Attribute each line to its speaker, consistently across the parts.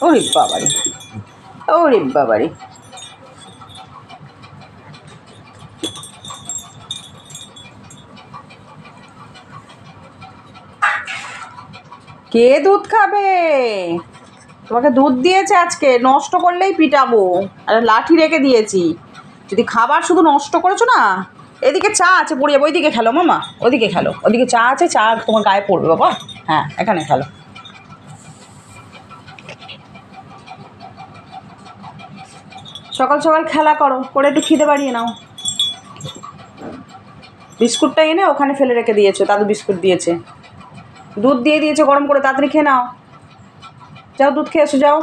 Speaker 1: ওরে বাবারে, ওরে বাবারে। কে দুধ খাবে? তোমাকে দুধ দিয়েছে আজকে, নষ্ট করলেই পিটাবো। আর লাঠি রেখে দিয়েছি, যদি খাবার শুধু নষ্ট করেছো না। এদিকে চা আছে, পড়ে যাবো। ওইদিকে খেলো মামা, ওইদিকে খেলো। ওদিকে চা আছে, চা তোমার গায়ে পড়বে বাবা। হ্যাঁ, এখানে খেলো। সকাল সকাল খেলা করো, করে একটু খিদে বাড়িয়ে নাও। বিস্কুটটা এনে ওখানে ফেলে রেখে দিয়েছো, দাদু বিস্কুট দিয়েছে। দুধ দিয়ে দিয়েছে গরম করে, তাড়াতাড়ি খেয়ে নাও। যাও দুধ খেয়ে এসো, যাও।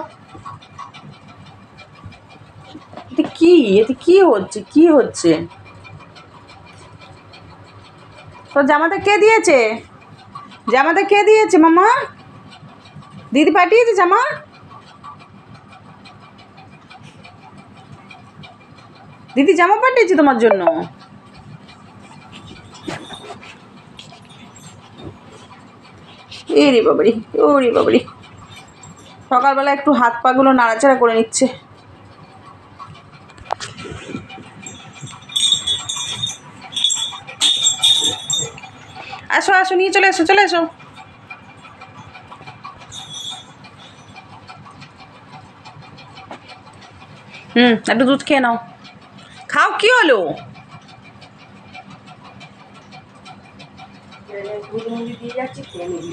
Speaker 1: এতে কি, এতে কি হচ্ছে, কি হচ্ছে? তোর জামাটা কে দিয়েছে? জামাটা কে দিয়েছে মামা? দিদি পাঠিয়েছে জামা? দিদি জামা পাঠিয়েছে তোমার জন্য? এরে বাবারি, ওরে বাবারি। সকালবেলা একটু হাত পাগুলো নাড়াচাড়া করে নিচ্ছে। আসো আসো, নিয়ে চলে এসো, চলে এসো। একটু দুধ খেয়ে নাও। খাও, কি হলো? দিয়ে যাচ্ছি, খেয়ে নিবি।